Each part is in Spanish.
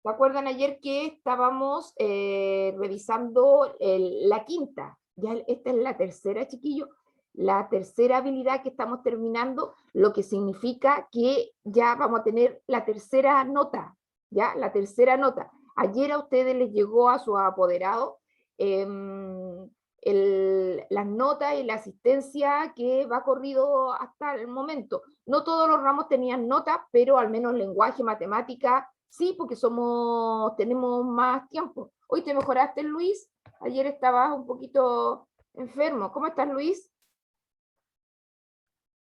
¿Se acuerdan ayer que estábamos revisando la quinta? Ya esta es la tercera, chiquillo. La tercera habilidad que estamos terminando, lo que significa que ya vamos a tener la tercera nota, ¿ya? La tercera nota. Ayer a ustedes les llegó a su apoderado las notas y la asistencia que va corrido hasta el momento. No todos los ramos tenían notas, pero al menos lenguaje, matemática, sí, porque tenemos más tiempo. Hoy te mejoraste, Luis. Ayer estabas un poquito enfermo. ¿Cómo estás, Luis?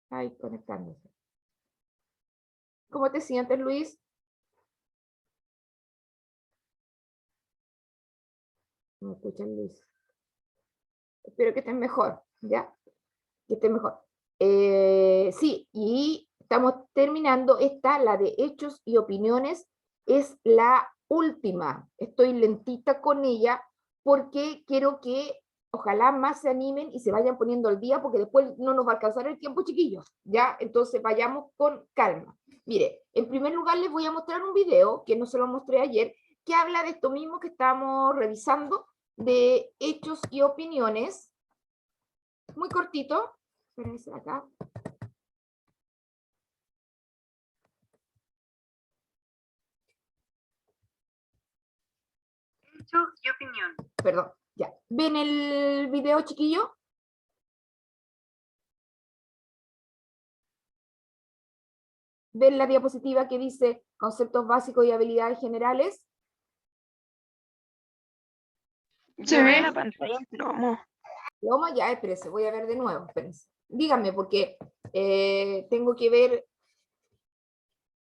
Ay, conectándose. ¿Cómo te sientes, Luis? No me escuchan, Luis. Espero que estés mejor, ¿ya? Que estés mejor. Sí, y estamos terminando esta, la de hechos y opiniones, es la última. Estoy lentita con ella porque quiero que ojalá más se animen y se vayan poniendo al día porque después no nos va a alcanzar el tiempo, chiquillos, ¿ya? Entonces vayamos con calma. Mire, en primer lugar les voy a mostrar un video que no se lo mostré ayer, que habla de esto mismo que estamos revisando, de hechos y opiniones, muy cortito. Espérense acá. Hecho y opinión. Perdón, ya. ¿Ven el video, chiquillo? ¿Ven la diapositiva que dice conceptos básicos y habilidades generales? Se ve la pantalla en plomo. Plomo, ya, espérense, voy a ver de nuevo, espérense. Díganme, porque tengo que ver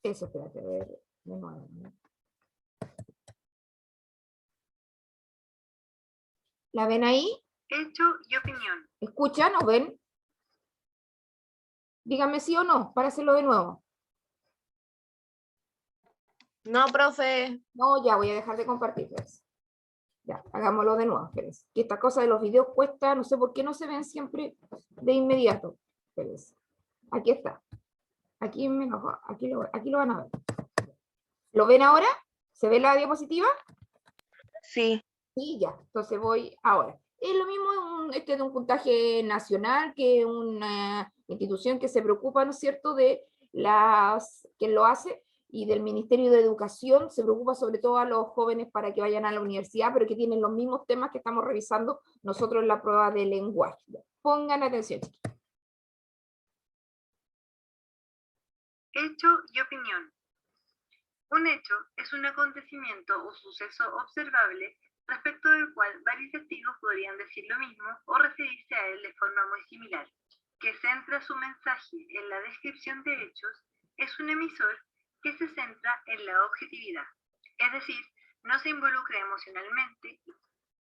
eso, espérate, a ver de nuevo. ¿La ven ahí? Hecho y opinión. ¿Escuchan o ven? Díganme sí o no, para hacerlo de nuevo. No, profe. No, ya voy a dejar de compartir. Espérense. Ya, hagámoslo de nuevo, espérense. Que esta cosa de los videos cuesta, no sé por qué no se ven siempre de inmediato. Espérense. Aquí está. Aquí lo van a ver. ¿Lo ven ahora? ¿Se ve la diapositiva? Sí. Sí, ya. Entonces voy ahora. Es lo mismo, este es de un puntaje nacional, que una institución que se preocupa, ¿no es cierto?, de quien lo hace, y del Ministerio de Educación, se preocupa sobre todo a los jóvenes para que vayan a la universidad, pero que tienen los mismos temas que estamos revisando nosotros en la prueba de lenguaje. Pongan atención, chiquillos. Hecho y opinión. Un hecho es un acontecimiento o suceso observable respecto del cual varios testigos podrían decir lo mismo o referirse a él de forma muy similar. Que centra su mensaje en la descripción de hechos es un emisor que se centra en la objetividad, es decir, no se involucra emocionalmente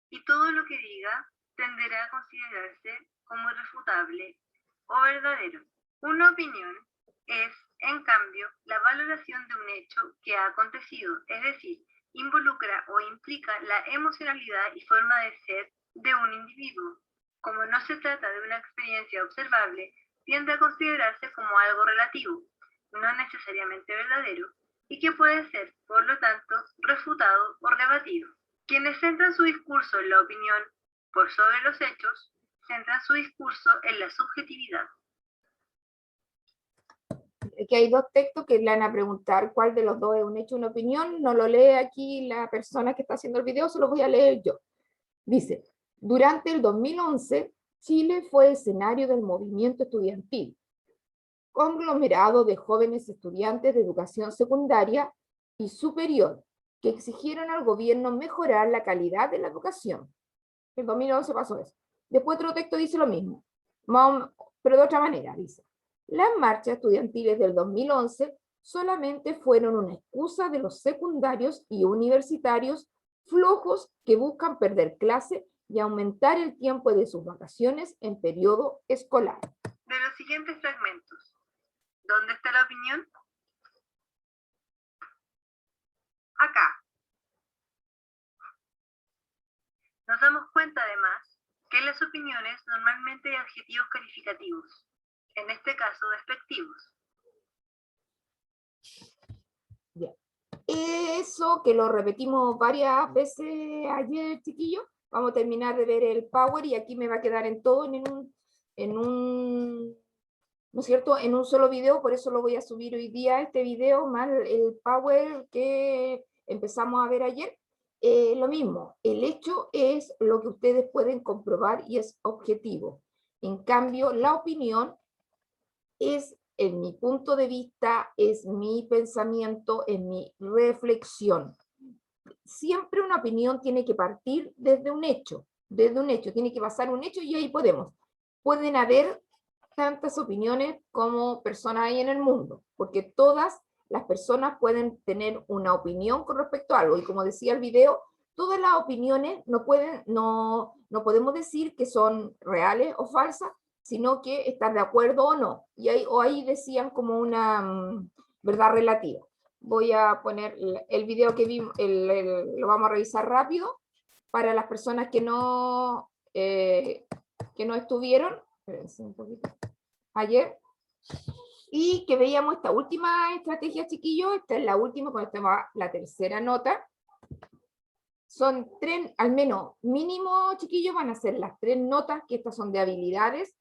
y todo lo que diga tenderá a considerarse como irrefutable o verdadero. Una opinión es, en cambio, la valoración de un hecho que ha acontecido, es decir, involucra o implica la emocionalidad y forma de ser de un individuo. Como no se trata de una experiencia observable, tiende a considerarse como algo relativo, no necesariamente verdadero, y que puede ser, por lo tanto, refutado o rebatido. Quienes centran su discurso en la opinión por sobre los hechos, centran su discurso en la subjetividad. Que hay dos textos que le van a preguntar cuál de los dos es un hecho o una opinión. No lo lee aquí la persona que está haciendo el video, se lo voy a leer yo. Dice, durante el 2011, Chile fue escenario del movimiento estudiantil, conglomerado de jóvenes estudiantes de educación secundaria y superior, que exigieron al gobierno mejorar la calidad de la educación. En 2011 pasó eso. Después otro texto dice lo mismo, pero de otra manera, dice. Las marchas estudiantiles del 2011 solamente fueron una excusa de los secundarios y universitarios flojos que buscan perder clase y aumentar el tiempo de sus vacaciones en periodo escolar. De los siguientes fragmentos, ¿dónde está la opinión? Acá. Nos damos cuenta, además, que en las opiniones normalmente hay adjetivos calificativos, en este caso despectivos. Bien. eso que lo repetimos varias veces ayer, chiquillos. Vamos a terminar de ver el Power y aquí me va a quedar en todo en un ¿no es cierto?, en un solo video, por eso lo voy a subir hoy día, este video, más el Power que empezamos a ver ayer. Lo mismo, el hecho es lo que ustedes pueden comprobar y es objetivo. En cambio, la opinión es, en mi punto de vista, es mi pensamiento, es mi reflexión. Siempre una opinión tiene que partir desde un hecho, tiene que basar un hecho y ahí pueden haber tantas opiniones como personas hay en el mundo, porque todas las personas pueden tener una opinión con respecto a algo, y como decía el video, todas las opiniones no podemos decir que son reales o falsas, sino que están de acuerdo o no, y ahí decían como una verdad relativa. Voy a poner el video que vimos, lo vamos a revisar rápido, para las personas que no estuvieron, espérense un poquito, ayer, y que veíamos esta última estrategia, chiquillos. Esta es la última, con esta va la tercera nota. Son 3, al menos mínimo, chiquillos, van a ser las 3 notas, que estas son de habilidades,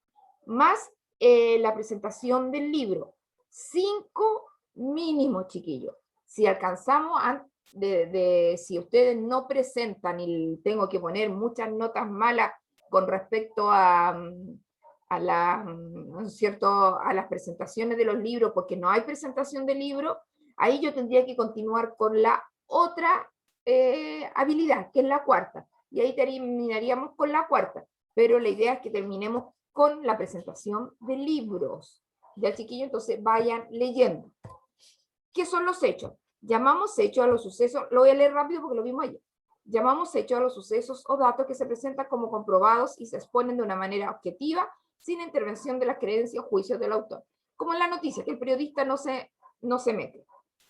más la presentación del libro. 5 mínimo, chiquillos. Si alcanzamos, si ustedes no presentan y tengo que poner muchas notas malas con respecto ¿no es cierto?, a las presentaciones de los libros, porque no hay presentación de libro, ahí yo tendría que continuar con la otra habilidad, que es la cuarta, y ahí terminaríamos con la cuarta, pero la idea es que terminemos con la presentación de libros. Ya, chiquillos, entonces vayan leyendo. ¿Qué son los hechos? Llamamos hechos a los sucesos, lo voy a leer rápido porque lo vimos ayer. Llamamos hechos a los sucesos o datos que se presentan como comprobados y se exponen de una manera objetiva, sin intervención de las creencias o juicios del autor. Como en la noticia, que el periodista no se mete.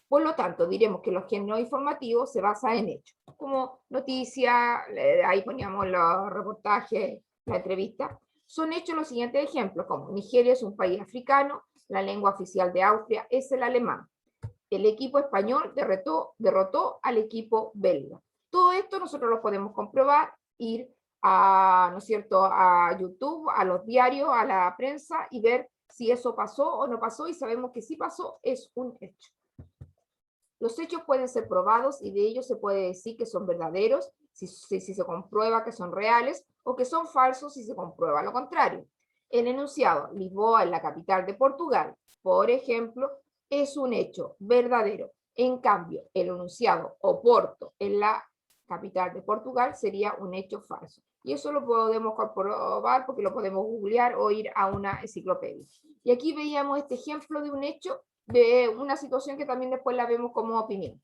Por lo tanto, diremos que los géneros informativos se basan en hechos. Como noticia, ahí poníamos los reportajes, la entrevista. Son hechos los siguientes ejemplos, como Nigeria es un país africano, la lengua oficial de Austria es el alemán. El equipo español derrotó al equipo belga. Todo esto nosotros lo podemos comprobar, ir ¿no es cierto?, a YouTube, a los diarios, a la prensa, y ver si eso pasó o no pasó, y sabemos que sí pasó, es un hecho. Los hechos pueden ser probados y de ellos se puede decir que son verdaderos si se comprueba que son reales, o que son falsos si se comprueba lo contrario. El enunciado, Lisboa es la capital de Portugal, por ejemplo, es un hecho verdadero. En cambio, el enunciado, Oporto es la capital de Portugal, sería un hecho falso. Y eso lo podemos comprobar porque lo podemos googlear o ir a una enciclopedia. Y aquí veíamos este ejemplo de un hecho, de una situación que también después la vemos como opinión.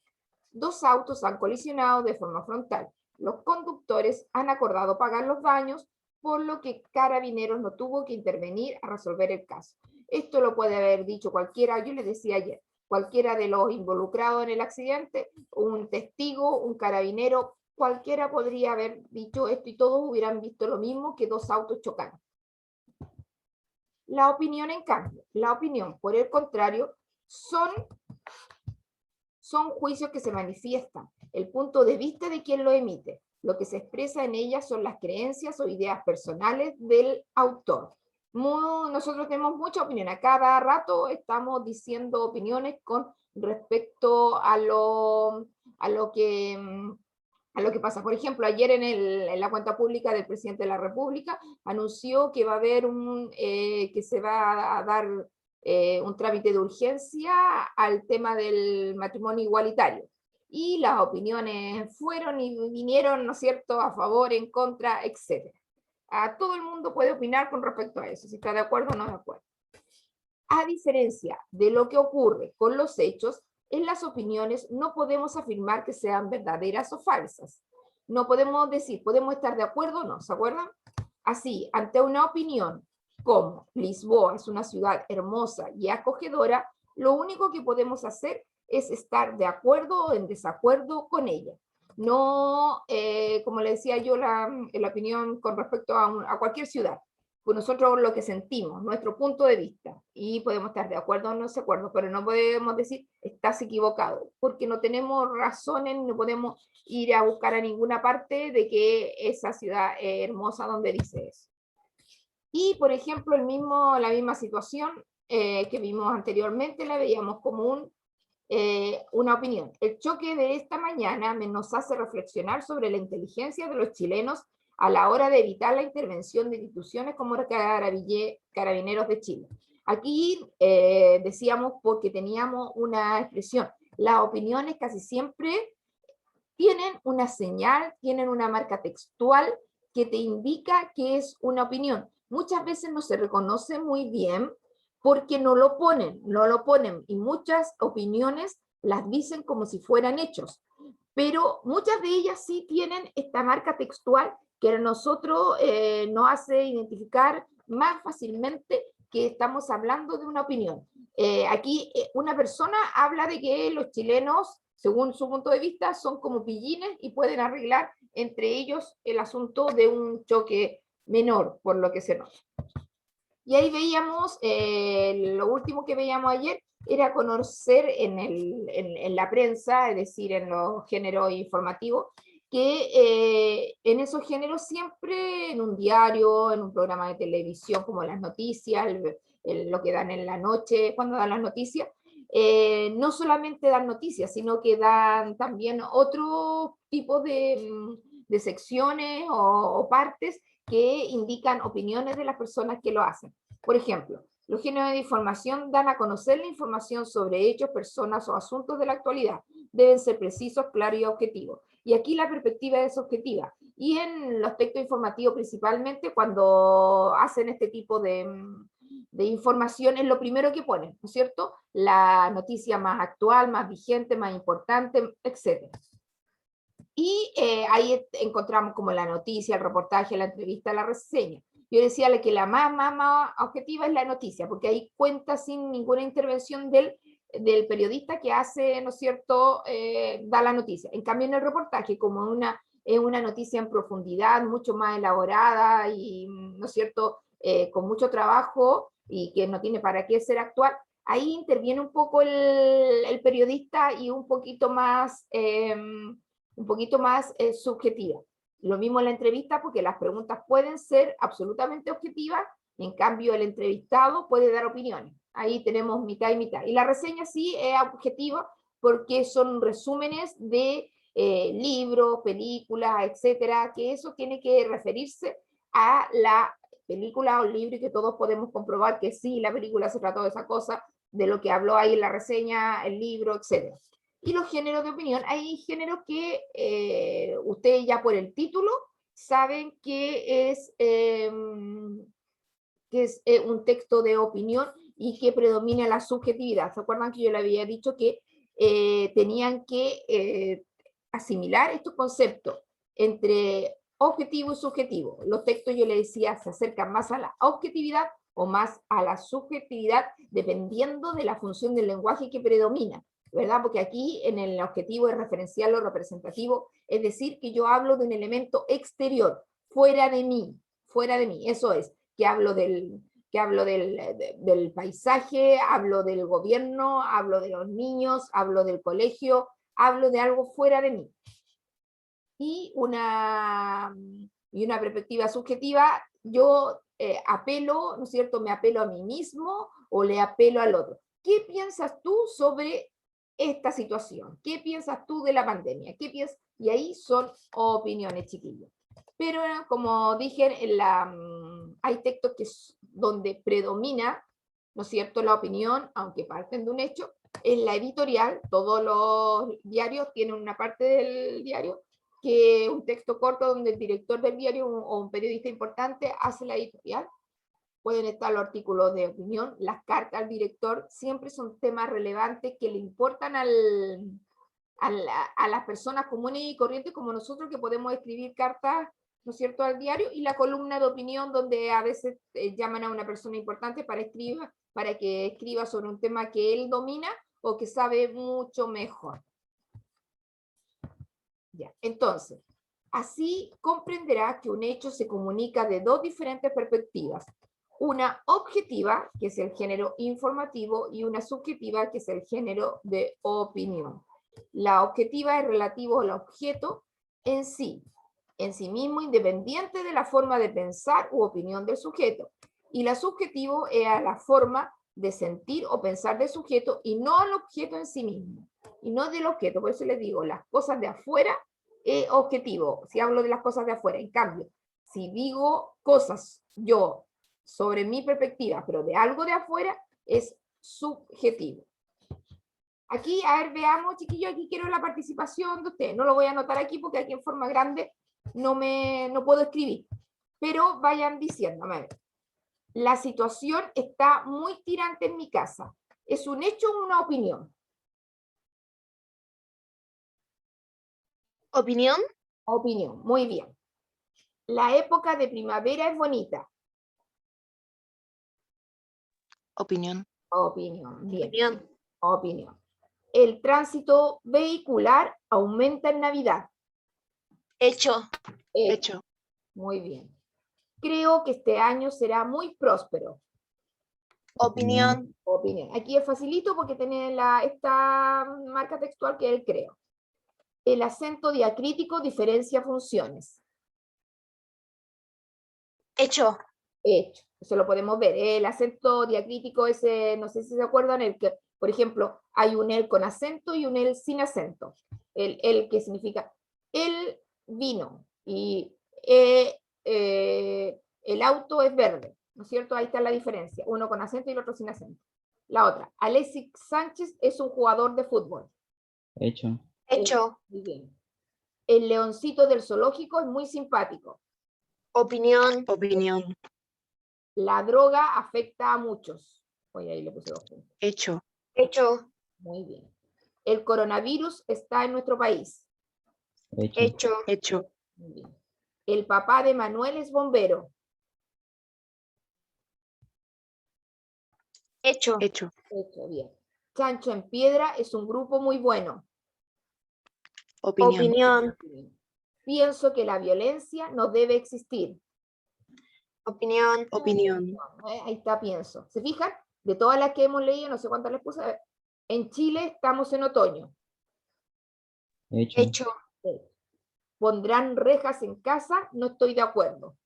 2 autos han colisionado de forma frontal. Los conductores han acordado pagar los daños, por lo que Carabineros no tuvo que intervenir a resolver el caso. Esto lo puede haber dicho cualquiera, yo les decía ayer, cualquiera de los involucrados en el accidente, un testigo, un carabinero, cualquiera podría haber dicho esto y todos hubieran visto lo mismo, que 2 autos chocaron. La opinión, en cambio, la opinión, por el contrario, son juicios que se manifiestan, el punto de vista de quien lo emite. Lo que se expresa en ellas son las creencias o ideas personales del autor. Nosotros tenemos mucha opinión, a cada rato estamos diciendo opiniones con respecto a lo que pasa. Por ejemplo, ayer en la cuenta pública del presidente de la República anunció que va a haber que se va a dar un trámite de urgencia al tema del matrimonio igualitario. Y las opiniones fueron y vinieron, ¿no es cierto?, a favor, en contra, etc. Todo el mundo puede opinar con respecto a eso, si está de acuerdo o no de acuerdo. A diferencia de lo que ocurre con los hechos, en las opiniones no podemos afirmar que sean verdaderas o falsas. No podemos decir, podemos estar de acuerdo o no, ¿se acuerdan? Así, ante una opinión como Lisboa es una ciudad hermosa y acogedora, lo único que podemos hacer es estar de acuerdo o en desacuerdo con ella. No, como le decía yo, la opinión con respecto a cualquier ciudad. con nosotros lo que sentimos, nuestro punto de vista, y podemos estar de acuerdo o no de acuerdo, pero no podemos decir estás equivocado, porque no tenemos razones, no podemos ir a buscar a ninguna parte de que esa ciudad es hermosa donde dice eso. Y, por ejemplo, la misma situación que vimos anteriormente, la veíamos como una opinión. El choque de esta mañana nos hace reflexionar sobre la inteligencia de los chilenos a la hora de evitar la intervención de instituciones como Carabineros de Chile. Aquí decíamos porque teníamos una expresión. Las opiniones casi siempre tienen una señal, tienen una marca textual que te indica que es una opinión. Muchas veces no se reconoce muy bien porque no lo ponen, y muchas opiniones las dicen como si fueran hechos, pero muchas de ellas sí tienen esta marca textual que a nosotros nos hace identificar más fácilmente que estamos hablando de una opinión. Aquí una persona habla de que los chilenos, según su punto de vista, son como pillines y pueden arreglar entre ellos el asunto de un choque menor, por lo que se nota. Y ahí veíamos, lo último que veíamos ayer era conocer en la prensa, es decir, en los géneros informativos, que en esos géneros siempre, en un diario, en un programa de televisión como las noticias, lo que dan en la noche, cuando dan las noticias, no solamente dan noticias, sino que dan también otro tipo de secciones o partes que indican opiniones de las personas que lo hacen. Por ejemplo, los géneros de información dan a conocer la información sobre hechos, personas o asuntos de la actualidad. Deben ser precisos, claros y objetivos. Y aquí la perspectiva es objetiva. Y en los textos informativos principalmente, cuando hacen este tipo de información, es lo primero que ponen, ¿no es cierto? La noticia más actual, más vigente, más importante, etc. Y ahí encontramos como la noticia, el reportaje, la entrevista, la reseña. Yo decía que la más objetiva es la noticia, porque ahí cuenta sin ninguna intervención del periodista que hace, ¿no es cierto?, da la noticia. En cambio, en el reportaje, como es una noticia en profundidad, mucho más elaborada y, ¿no es cierto?, con mucho trabajo y que no tiene para qué ser actual, ahí interviene un poco el periodista y un poquito más subjetiva. Lo mismo en la entrevista, porque las preguntas pueden ser absolutamente objetivas, en cambio el entrevistado puede dar opiniones. Ahí tenemos mitad y mitad. Y la reseña sí es objetiva, porque son resúmenes de libros, películas, etcétera, que eso tiene que referirse a la película o libro y que todos podemos comprobar que sí, la película se trató de esa cosa, de lo que habló ahí en la reseña, el libro, etcétera. Y los géneros de opinión, hay géneros que ustedes ya por el título saben que es un texto de opinión y que predomina la subjetividad. ¿Se acuerdan que yo le había dicho que tenían que asimilar estos conceptos entre objetivo y subjetivo? Los textos, yo le decía, se acercan más a la objetividad o más a la subjetividad, dependiendo de la función del lenguaje que predomina, ¿verdad? Porque aquí en el objetivo es referencial o representativo, es decir, que yo hablo de un elemento exterior, fuera de mí, eso es, que hablo del paisaje, hablo del gobierno, hablo de los niños, hablo del colegio, hablo de algo fuera de mí. Y una perspectiva subjetiva, yo apelo, ¿no es cierto?, me apelo a mí mismo o le apelo al otro. ¿Qué piensas tú sobre esta situación? ¿Qué piensas tú de la pandemia? ¿Qué piensas? Y ahí son opiniones, chiquillos. Pero como dije, hay textos donde predomina, ¿no es cierto?, la opinión, aunque parten de un hecho. En la editorial, todos los diarios tienen una parte del diario que un texto corto donde el director del diario o un periodista importante hace la editorial. Pueden estar los artículos de opinión, las cartas al director, siempre son temas relevantes que le importan a las personas comunes y corrientes como nosotros, que podemos escribir cartas, ¿no es cierto?, al diario, y la columna de opinión donde a veces llaman a una persona importante para que escriba sobre un tema que él domina o que sabe mucho mejor. Ya, entonces, Así comprenderá que un hecho se comunica de dos diferentes perspectivas. Una objetiva, que es el género informativo, y una subjetiva, que es el género de opinión. La objetiva es relativo al objeto en sí mismo, independiente de la forma de pensar u opinión del sujeto. Y la subjetivo es a la forma de sentir o pensar del sujeto y no al objeto en sí mismo. Y no del objeto, por eso les digo, las cosas de afuera es objetivo, si hablo de las cosas de afuera. En cambio, si digo cosas yo sobre mi perspectiva, pero de algo de afuera, es subjetivo. Aquí, a ver, veamos, chiquillos, aquí quiero la participación de ustedes. No lo voy a anotar aquí porque aquí en forma grande no puedo escribir. Pero vayan diciendo, a ver. La situación está muy tirante en mi casa. ¿Es un hecho o una opinión? ¿Opinión? Opinión, muy bien. La época de primavera es bonita. Opinión. Opinión, bien. Opinión. Opinión. El tránsito vehicular aumenta en Navidad. Hecho. Hecho. Muy bien. Creo que este año será muy próspero. Opinión. Opinión. Aquí es facilito porque tiene esta marca textual que es el creo. El acento diacrítico diferencia funciones. Hecho. Hecho. Eso lo podemos ver. El acento diacrítico es, no sé si se acuerdan, el que, por ejemplo, hay un el con acento y un el sin acento. El que significa el vino y el auto es verde, ¿no es cierto? Ahí está la diferencia. Uno con acento y el otro sin acento. La otra, Alexis Sánchez es un jugador de fútbol. Hecho. Hecho. Muy bien. El leoncito del zoológico es muy simpático. Opinión. Opinión. La droga afecta a muchos. Oye, ahí le puse 2 puntos. Hecho. Hecho. Muy bien. El coronavirus está en nuestro país. Hecho. Hecho. Hecho. Muy bien. El papá de Manuel es bombero. Hecho. Hecho. Hecho, bien. Chancho en Piedra es un grupo muy bueno. Opinión. Pienso que la violencia no debe existir. Opinión. Opinión. Ahí está, pienso. ¿Se fijan? De todas las que hemos leído, no sé cuántas les puse. En Chile estamos en otoño. Hecho. Hecho. ¿Pondrán rejas en casa? No estoy de acuerdo.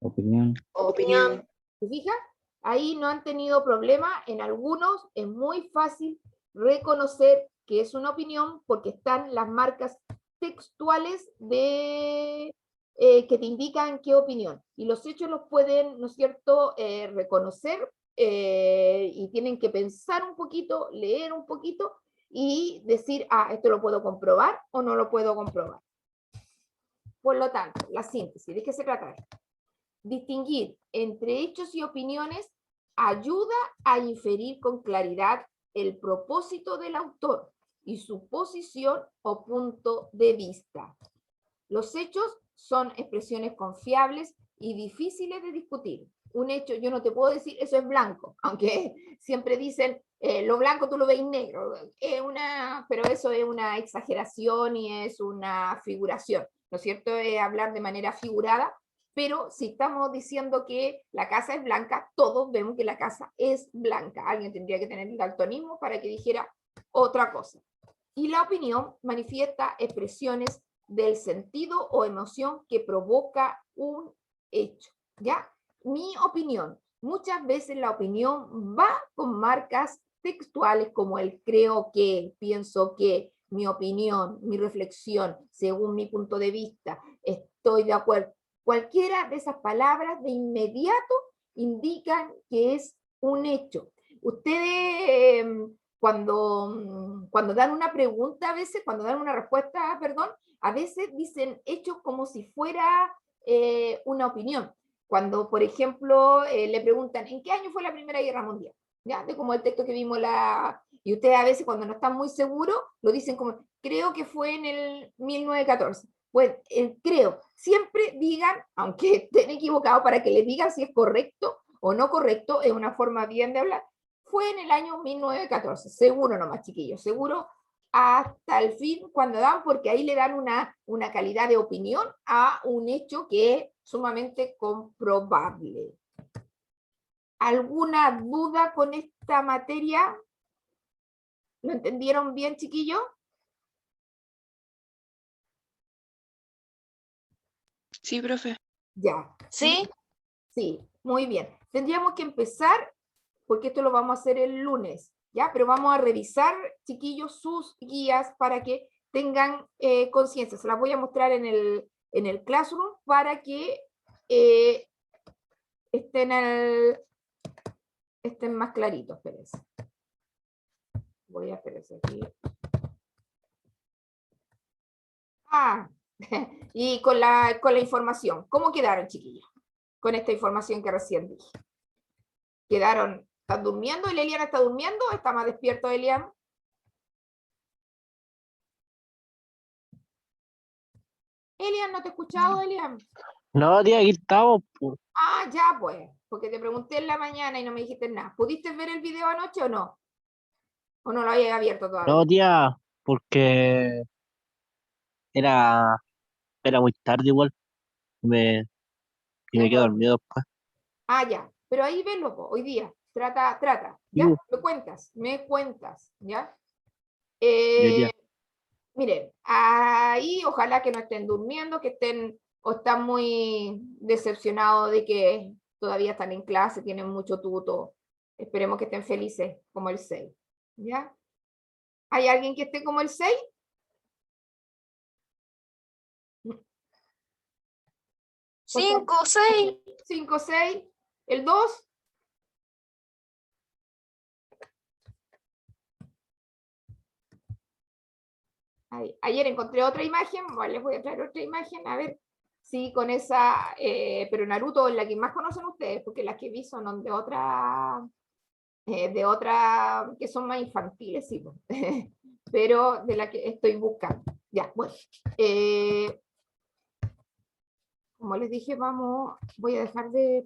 Opinión. Opinión. ¿Se fijan? Ahí no han tenido problema. En algunos es muy fácil reconocer que es una opinión porque están las marcas textuales que te indican qué opinión. Y los hechos los pueden, ¿no es cierto?, reconocer y tienen que pensar un poquito, leer un poquito y decir, ah, esto lo puedo comprobar o no lo puedo comprobar. Por lo tanto, la síntesis, ¿de qué se trata esto? Distinguir entre hechos y opiniones ayuda a inferir con claridad el propósito del autor y su posición o punto de vista. Los hechos son expresiones confiables y difíciles de discutir. Un hecho, yo no te puedo decir, eso es blanco, aunque siempre dicen, lo blanco tú lo ves negro, pero eso es una exageración y es una figuración, ¿no es cierto? Es hablar de manera figurada, pero si estamos diciendo que la casa es blanca, todos vemos que la casa es blanca. Alguien tendría que tener el daltonismo para que dijera otra cosa. Y la opinión manifiesta expresiones del sentido o emoción que provoca un hecho, ¿ya? Mi opinión. Muchas veces la opinión va con marcas textuales como el creo que, pienso que, mi opinión, mi reflexión, según mi punto de vista, estoy de acuerdo. Cualquiera de esas palabras de inmediato indican que es un hecho. Ustedes, cuando dan una pregunta a veces, cuando dan una respuesta, perdón, a veces dicen hechos como si fuera una opinión. Cuando, por ejemplo, le preguntan, ¿en qué año fue la Primera Guerra Mundial? ¿Ya? De como el texto que vimos y ustedes a veces cuando no están muy seguros, lo dicen como, creo que fue en el 1914. Pues creo, siempre digan, aunque estén equivocados, para que les digan si es correcto o no correcto, es una forma bien de hablar. Fue en el año 1914, seguro nomás, chiquillos, seguro hasta el fin cuando dan, porque ahí le dan una calidad de opinión a un hecho que es sumamente comprobable. ¿Alguna duda con esta materia? ¿Lo entendieron bien, chiquillos? Sí, profe. Ya. Sí. Sí, muy bien. Tendríamos que empezar, porque esto lo vamos a hacer el lunes, ¿ya? Pero vamos a revisar, chiquillos, sus guías para que tengan conciencia. Se las voy a mostrar en el Classroom para que estén más claritos. Espérense. Voy a esperarse aquí. Ah, y con la información. ¿Cómo quedaron, chiquillos? Con esta información que recién dije. ¿Quedaron? ¿Están durmiendo? ¿El Elian está durmiendo? ¿Está más despierto, Elian? Elian, ¿no te he escuchado, Elian? No, tía, aquí estamos, po. Ah, ya pues, porque te pregunté en la mañana y no me dijiste nada. ¿Pudiste ver el video anoche o no? ¿O no lo habías abierto todavía? No, tía, porque era, era muy tarde igual. Me, y me quedo dormido después. Ah, ya. Pero ahí venlo, po, hoy día. Trata. Sí, ¿Ya? po. Me cuentas, ¿ya? Yo, tía. Miren, ahí ojalá que no estén durmiendo, que estén o están muy decepcionados de que todavía están en clase, tienen mucho tuto. Esperemos que estén felices como el 6, ¿ya? ¿Hay alguien que esté como el 6? 5, 6. 5, 6. ¿El 2? Ayer encontré otra imagen, bueno, les voy a traer otra imagen, a ver si con esa, pero Naruto es la que más conocen ustedes, porque las que vi son de otra, que son más infantiles, sí, pues. Pero de la que estoy buscando. Ya, bueno. Como les dije, voy a dejar de...